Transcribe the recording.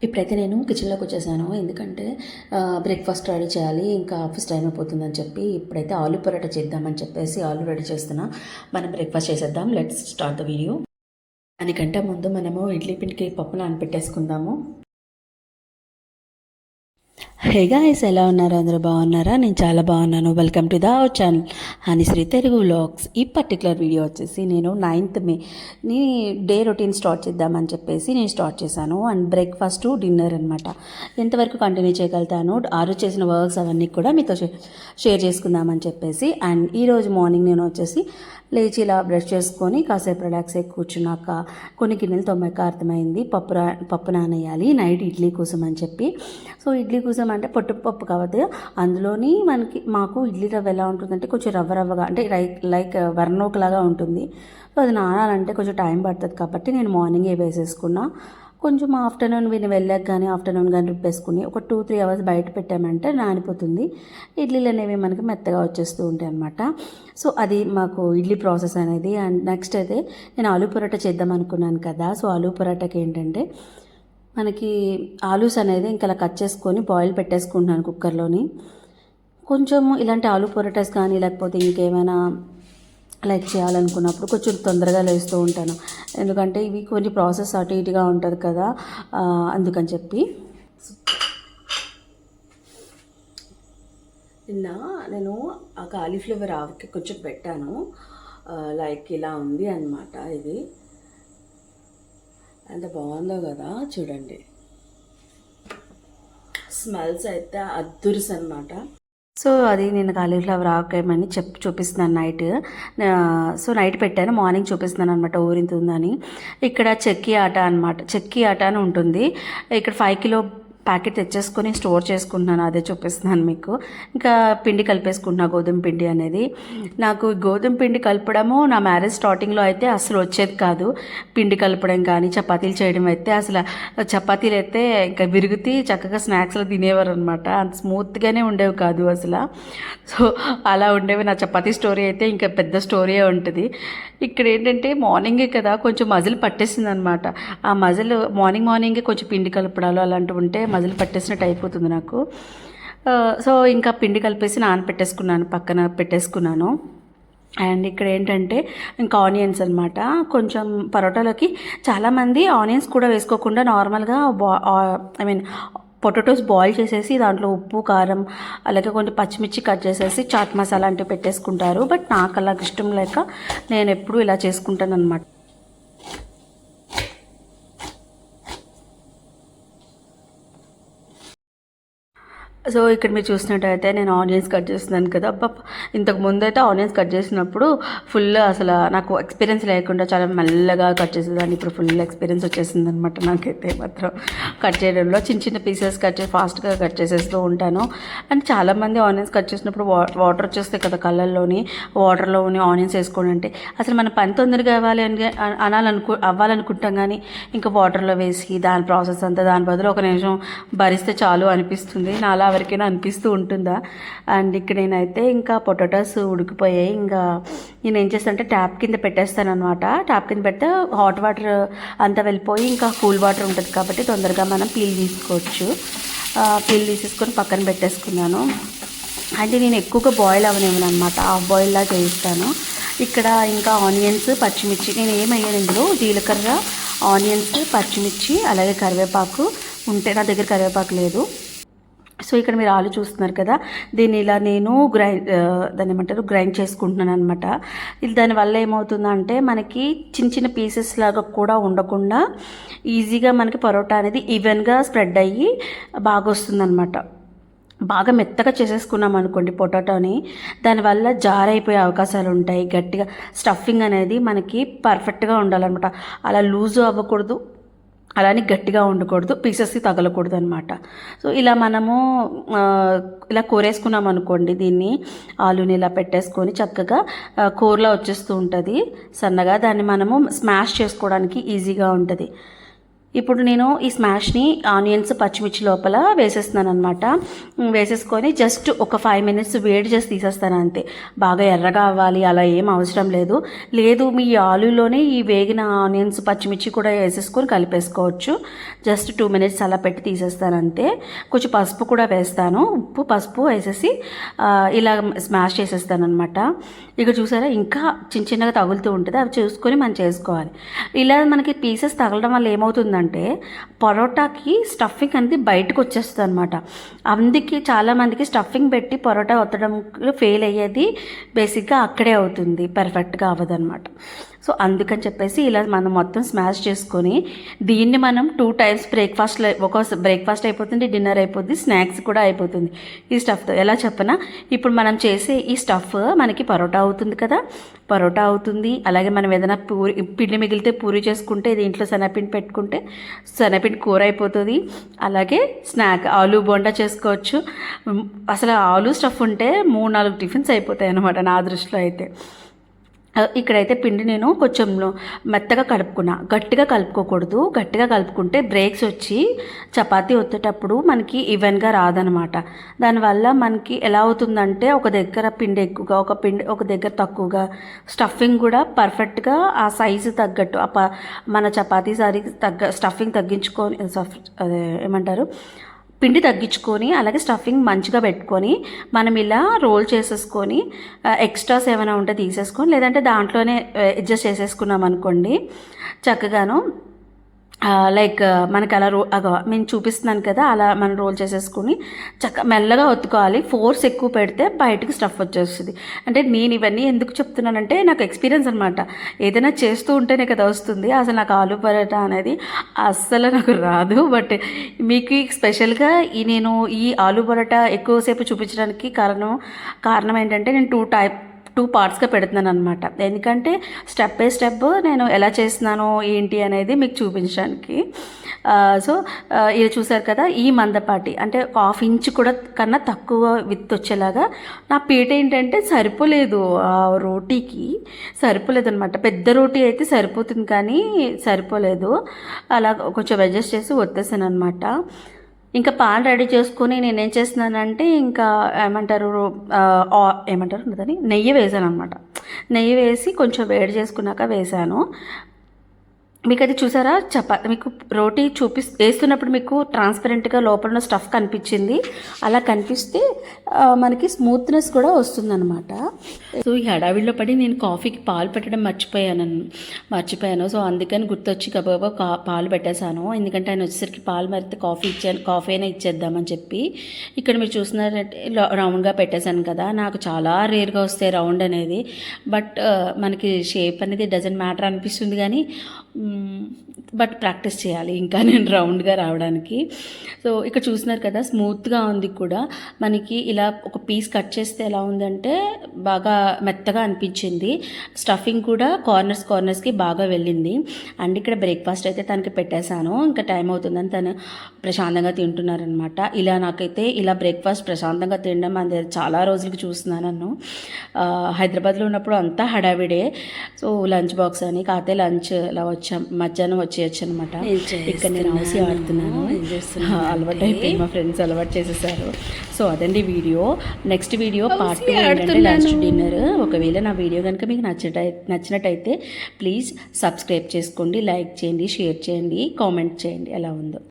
ఇప్పుడైతే నేను కిచెన్లోకి వచ్చేసాను. ఎందుకంటే బ్రేక్ఫాస్ట్ రెడీ చేయాలి, ఇంకా ఆఫీస్ టైం అయిపోతుందని చెప్పి ఇప్పుడైతే ఆలు పరోటా చేద్దామని చెప్పేసి ఆలు రెడీ చేస్తున్నా. మనం బ్రేక్ఫాస్ట్ చేసేద్దాం. Let's start the video. దానికంటే ముందు మనము ఇడ్లీ పిండికి పప్పు నానబెట్టేసుకుందాము. హే గాయ్స్, ఎలా ఉన్నారు? అందరూ బాగున్నారా? నేను చాలా బాగున్నాను. Welcome to the our channel Hanishree Telugu vlogs. ఈ పర్టికులర్ వీడియో వచ్చేసి నేను 9th మే డే రొటీన్ స్టార్ట్ చేద్దామని చెప్పేసి నేను స్టార్ట్ చేశాను. అండ్ బ్రేక్ఫాస్ట్ డిన్నర్ అనమాట. ఎంతవరకు కంటిన్యూ చేయగలుగుతాను, ఆ రోజు చేసిన వర్క్స్ అవన్నీ కూడా మీతో షేర్ చేసుకుందామని చెప్పేసి. అండ్ ఈరోజు మార్నింగ్ నేను వచ్చేసి లేచి ఇలా బ్రష్ చేసుకొని కాసేపు రిలాక్స్ అయ్యి కూర్చున్నాక కొన్ని గిన్నెలు తొమ్మిక అర్థమైంది. పప్పు నానేయాలి నైట్ ఇడ్లీ కోసం అని చెప్పి. సో ఇడ్లీ కోసం అంటే పొట్టుపప్పు కావద్దు, అందులోని మాకు ఇడ్లీ రవ్వ ఎలా ఉంటుందంటే కొంచెం రవ్వగా, అంటే లైక్ వర్ణోకలాగా ఉంటుంది. సో అది నానాలంటే కొంచెం టైం పడుతుంది కాబట్టి నేను మార్నింగే వేసేసుకున్నా. కొంచెం ఆఫ్టర్నూన్ వెళ్ళాక కానీ ఆఫ్టర్నూన్ కానీ రుబ్బేసుకుని ఒక 2-3 అవర్స్ బయట పెట్టామంటే నానిపోతుంది. ఇడ్లీలు అనేవి మనకి మెత్తగా వచ్చేస్తూ ఉంటాయి అన్నమాట. సో అది మాకు ఇడ్లీ ప్రాసెస్ అనేది. అండ్ నెక్స్ట్ అయితే నేను ఆలూ పరోటా చేద్దాం అనుకున్నాను కదా. సో ఆలూ పరోటాకి ఏంటంటే మనకి ఆలూస్ అనేది ఇంకా అలా కట్ చేసుకొని బాయిల్ పెట్టేసుకుంటున్నాను కుక్కర్లోని. కొంచెం ఇలాంటి ఆలూ పరోటాస్ కానీ లేకపోతే ఇంకేమైనా లైక్ చేయాలనుకున్నప్పుడు కొంచెం తొందరగా లేస్తూ ఉంటాను. ఎందుకంటే ఇవి కొంచెం ప్రాసెస్ అటు ఇటుగా ఉంటుంది కదా, అందుకని చెప్పి. నిన్న నేను ఆ కాలీఫ్లవర్ ఆవుకి కొంచెం పెట్టాను. లైక్ ఇలా ఉంది అన్నమాట. ఇది ఎంత బాగుందో కదా, చూడండి. స్మెల్స్ అయితే అద్దురుస్ అనమాట. సో అది నేను కాలీఫ్లవర్ ఆవకాయమని చూపిస్తున్నాను నైట్. సో నైట్ పెట్టాను, మార్నింగ్ చూపిస్తున్నాను అనమాట ఊరింతుందని. ఇక్కడ చెక్కీ ఆట అని ఉంటుంది. ఇక్కడ 5 కిలో ప్యాకెట్ తెచ్చేసుకొని స్టోర్ చేసుకుంటున్నాను, అదే చూపిస్తున్నాను మీకు. ఇంకా పిండి కలిపేసుకుంటున్నా, గోధుమ పిండి అనేది. నాకు గోధుమ పిండి కలపడము నా మ్యారేజ్ స్టార్టింగ్లో అయితే అసలు వచ్చేది కాదు. పిండి కలపడం కానీ చపాతీలు చేయడం అయితే అసలు చపాతీలు అయితే ఇంకా విరుగుతి చక్కగా స్నాక్స్లో తినేవారు అనమాట. అంత స్మూత్గానే ఉండేవి కాదు అసలు. సో అలా ఉండేవి. నా చపాతీ స్టోరీ అయితే ఇంకా పెద్ద స్టోరీయే ఉంటుంది. ఇక్కడ ఏంటంటే మార్నింగే కదా కొంచెం మజిల్ పట్టేసింది అనమాట. ఆ మజిల్ మార్నింగే కొంచెం పిండి కలపడాలు అలాంటివి ఉంటే మజిల్ పట్టేసినట్టు అయిపోతుంది నాకు. సో ఇంకా పిండి కలిపేసి పక్కన పెట్టేసుకున్నాను. అండ్ ఇక్కడ ఏంటంటే ఇంకా ఆనియన్స్ అనమాట. కొంచెం పరోటాలోకి చాలామంది ఆనియన్స్ కూడా వేసుకోకుండా నార్మల్గా పొటాటోస్ బాయిల్ చేసేసి దాంట్లో ఉప్పు కారం అలాగే కొంచెం పచ్చిమిర్చి కట్ చేసేసి చాట్ మసాలా అంటే పెట్టేసుకుంటారు. బట్ నాకు అలా ఇష్టం లేక నేను ఎప్పుడూ ఇలా చేసుకుంటాను అనమాట. సో ఇక్కడ మీరు చూసినట్టయితే నేను ఆనియన్స్ కట్ చేస్తున్నాను కదా. ఇంతకు ముందు అయితే ఆనియన్స్ కట్ చేసినప్పుడు ఫుల్ అసలు నాకు ఎక్స్పీరియన్స్ లేకుండా చాలా మెల్లగా కట్ చేసేదాన్ని. ఇప్పుడు ఫుల్ ఎక్స్పీరియన్స్ వచ్చేసింది అనమాట నాకైతే మాత్రం కట్ చేయడంలో. చిన్న పీసెస్ ఫాస్ట్గా కట్ చేసేస్తూ ఉంటాను. అండ్ చాలామంది ఆనియన్స్ కట్ చేసినప్పుడు వాటర్ వచ్చేస్తాయి కదా కళ్ళల్లోని, వాటర్లోని ఆనియన్స్ వేసుకోండి అంటే అసలు మన పని తొందరగా అవ్వాలనుకుంటాం కానీ ఇంకా వాటర్లో వేసి దాని ప్రాసెస్ అంతా దాని బదులు 1 నిమిషం భరిస్తే చాలు అనిపిస్తుంది. నా ఎవరికైనా అనిపిస్తూ ఉంటుందా? అండ్ ఇక్కడ నేనైతే ఇంకా పొటాటోస్ ఉడికిపోయాయి. ఇంకా నేను ఏం చేస్తానంటే ట్యాప్ కింద పెట్టేస్తాను అనమాట. ట్యాప్ కింద పెడితే హాట్ వాటర్ అంతా వెళ్ళిపోయి ఇంకా కూల్ వాటర్ ఉంటుంది కాబట్టి తొందరగా మనం పీల్ తీసేసుకొని పక్కన పెట్టేసుకున్నాను. అంటే నేను ఎక్కువగా బాయిల్ అవ్వనివ్వను అనమాట, హాఫ్ బాయిల్లా చేయిస్తాను. ఇక్కడ ఇంకా ఆనియన్స్ పచ్చిమిర్చి నేను ఏమయ్యాను ఇందులో జీలకర్ర, ఆనియన్స్, పచ్చిమిర్చి అలాగే కరివేపాకు ఉంటే నా దగ్గర కరివేపాకు లేదు. సో ఇక్కడ మీరు ఆలు చూస్తున్నారు కదా, దీన్ని ఇలా నేను గ్రైండ్ చేసుకుంటున్నాను అనమాట. ఇది దానివల్ల ఏమవుతుందంటే మనకి చిన్న పీసెస్ లాగా కూడా ఉండకుండా ఈజీగా మనకి పరోటా అనేది ఈవెన్గా స్ప్రెడ్ అయ్యి బాగా వస్తుందన్నమాట. బాగా మెత్తగా చేసేసుకున్నాం అనుకోండి పొటాటోని, దానివల్ల జారైపోయే అవకాశాలు ఉంటాయి. గట్టిగా స్టఫింగ్ అనేది మనకి పర్ఫెక్ట్గా ఉండాలన్నమాట. అలా లూజు అవ్వకూడదు, అలానే గట్టిగా ఉండకూడదు, పీసెస్కి తగలకూడదు అనమాట. సో ఇలా మనము ఇలా కూరేసుకున్నాం అనుకోండి, దీన్ని ఆలుని ఇలా పెట్టేసుకొని చక్కగా కూరలా వచ్చేస్తూ ఉంటుంది సన్నగా. దాన్ని మనము స్మాష్ చేసుకోవడానికి ఈజీగా ఉంటుంది. ఇప్పుడు నేను ఈ స్మాష్ని ఆనియన్స్ పచ్చిమిర్చి లోపల వేసేస్తున్నాను అనమాట. వేసేసుకొని జస్ట్ ఒక 5 minutes వేడి చేసి తీసేస్తాను అంతే. బాగా ఎర్రగా అవ్వాలి అలా ఏం అవసరం లేదు. లేదు మీ ఆలులోనే ఈ వేగిన ఆనియన్స్ పచ్చిమిర్చి కూడా వేసేసుకొని కలిపేసుకోవచ్చు. జస్ట్ 2 minutes అలా పెట్టి తీసేస్తాను అంతే. కొంచెం పసుపు కూడా వేస్తాను, ఉప్పు పసుపు వేసేసి ఇలా స్మాష్ చేసేస్తాను అనమాట. ఇక చూసారా ఇంకా చిన్న చిన్నగా తగులుతూ ఉంటుంది, అవి చూసుకొని మనం చేసుకోవాలి. ఇలా మనకి పీసెస్ తగలడం వల్ల ఏమవుతుందంటే పరోటాకి స్టఫింగ్ అనేది బయటకు వచ్చేస్తుంది అనమాట. అందుకే చాలామందికి స్టఫింగ్ పెట్టి పరోటా ఒత్తడంలో ఫెయిల్ అయ్యేది బేసిక్గా అక్కడే అవుతుంది, పర్ఫెక్ట్గా అవ్వదు అనమాట. సో అందుకని చెప్పేసి ఇలా మనం మొత్తం స్మాష్ చేసుకొని దీన్ని మనం 2 times ఒక బ్రేక్ఫాస్ట్ అయిపోతుంది, డిన్నర్ అయిపోతుంది, స్నాక్స్ కూడా అయిపోతుంది ఈ స్టఫ్తో. ఎలా చెప్పనా, ఇప్పుడు మనం చేసే ఈ స్టఫ్ మనకి పరోటా అవుతుంది కదా, పరోటా అవుతుంది. అలాగే మనం ఏదైనా పిండి మిగిలితే పూరి చేసుకుంటే దీంట్లో శనగపిండి పెట్టుకుంటే శనగపిండి కూర అయిపోతుంది. అలాగే స్నాక్ ఆలు బోండా చేసుకోవచ్చు. అసలు ఆలు స్టఫ్ ఉంటే 3-4 టిఫిన్స్ అయిపోతాయి అన్నమాట నా దృష్టిలో అయితే. ఇక్కడైతే పిండి నేను కొంచెం మెత్తగా కలుపుకున్నా, గట్టిగా కలుపుకోకూడదు. గట్టిగా కలుపుకుంటే బ్రేక్స్ వచ్చి చపాతీ ఒత్తేటప్పుడు మనకి ఈవెన్గా రాదనమాట. దానివల్ల మనకి ఎలా అవుతుందంటే ఒక దగ్గర పిండి ఎక్కువగా, ఒక దగ్గర తక్కువగా, స్టఫింగ్ కూడా పర్ఫెక్ట్గా ఆ సైజు తగ్గట్టు మన చపాతీ సారీకి స్టఫింగ్ తగ్గించుకొని ఏమంటారు పిండి తగ్గించుకొని అలాగే స్టఫింగ్ మంచిగా పెట్టుకొని మనం ఇలా రోల్ చేసేసుకొని ఎక్స్ట్రాస్ ఏమైనా ఉంటే తీసేసుకొని లేదంటే దాంట్లోనే అడ్జస్ట్ చేసేసుకున్నాం అనుకోండి చక్కగాను. లైక్ మనకి అలా నేను చూపిస్తున్నాను కదా, అలా మనం రోల్ చేసేసుకుని మెల్లగా ఒత్తుకోవాలి. ఫోర్స్ ఎక్కువ పెడితే బయటకు స్టఫ్ వచ్చేస్తుంది. అంటే నేను ఇవన్నీ ఎందుకు చెప్తున్నానంటే నాకు ఎక్స్పీరియన్స్ అనమాట. ఏదైనా చేస్తూ ఉంటేనే కదా వస్తుంది. అసలు నాకు ఆలు పరోటా అనేది అస్సలు నాకు రాదు. బట్ మీకు స్పెషల్గా నేను ఈ ఆలు పరోటా ఎక్కువసేపు చూపించడానికి కారణం ఏంటంటే నేను 2 partsగా పెడుతున్నాను అనమాట. ఎందుకంటే స్టెప్ బై స్టెప్ నేను ఎలా చేస్తున్నానో ఏంటి అనేది మీకు చూపించడానికి. సో ఇది చూసారు కదా, ఈ మందపాటి అంటే 1/2 inch కూడా కన్నా తక్కువ విత్ వచ్చేలాగా నా పీట ఏంటంటే సరిపోలేదు, రోటీకి సరిపోలేదు అనమాట. పెద్ద రోటీ అయితే సరిపోతుంది కానీ సరిపోలేదు. అలా కొంచెం అడ్జస్ట్ చేసి వత్తేసాను అనమాట. ఇంకా పాలు రెడీ చేసుకొని నేనేం చేస్తున్నానంటే ఇంకా ఏమంటారు దాన్ని నెయ్యి వేసాను అనమాట. నెయ్యి వేసి కొంచెం వేడి చేసుకున్నాక వేసాను. మీకు అది చూసారా, మీకు రోటీ వేస్తున్నప్పుడు మీకు ట్రాన్స్పరెంట్గా లోపల స్టఫ్ కనిపించింది. అలా కనిపిస్తే మనకి స్మూత్నెస్ కూడా వస్తుందన్నమాట. సో ఈ హడావిడిలో పడి నేను కాఫీకి పాలు పెట్టడం మర్చిపోయాను. సో అందుకని గుర్తొచ్చి గబగబా పాలు పెట్టేశాను. ఎందుకంటే ఆయన వచ్చేసరికి పాలు మరితే కాఫీ అయినా ఇచ్చేద్దామని చెప్పి. ఇక్కడ మీరు చూస్తున్నారంటే రౌండ్గా పెట్టేశాను కదా, నాకు చాలా రేర్గా వస్తాయి రౌండ్ అనేది. బట్ మనకి షేప్ అనేది డజంట్ మ్యాటర్ అనిపిస్తుంది కానీ బట్ ప్రాక్టీస్ చేయాలి ఇంకా నేను రౌండ్గా రావడానికి. సో ఇక్కడ చూస్తున్నారు కదా, స్మూత్గా ఉంది కూడా. మనకి ఇలా ఒక పీస్ కట్ చేస్తే ఎలా ఉందంటే బాగా మెత్తగా అనిపించింది. స్టఫింగ్ కూడా కార్నర్స్కి బాగా వెళ్ళింది. అండ్ ఇక్కడ బ్రేక్ఫాస్ట్ అయితే తనకి పెట్టేశాను. ఇంకా టైం అవుతుందని తను ప్రశాంతంగా తింటున్నారనమాట. ఇలా నాకైతే ఇలా బ్రేక్ఫాస్ట్ ప్రశాంతంగా తినడం అది చాలా రోజులకి చూస్తున్నాను నన్ను. హైదరాబాద్లో ఉన్నప్పుడు అంతా హడావిడే. సో లంచ్ బాక్స్ అని కాకపోతే లంచ్ ఇలా మధ్యాహ్నం వచ్చేయచ్చు అనమాట. ఇక్కడ నేను హౌసీ ఆడుతున్నాను, అలవాటు అయిపోయి మా ఫ్రెండ్స్ అలవాటు చేసేసారు. సో అదండి వీడియో. నెక్స్ట్ వీడియో పార్ట్ 2 ఏంటంటే లంచ్ డిన్నర్. ఒకవేళ నా వీడియో కనుక మీకు నచ్చినట్టయితే ప్లీజ్ సబ్స్క్రైబ్ చేసుకోండి, లైక్ చేయండి, షేర్ చేయండి, కామెంట్ చేయండి ఎలా ఉందో.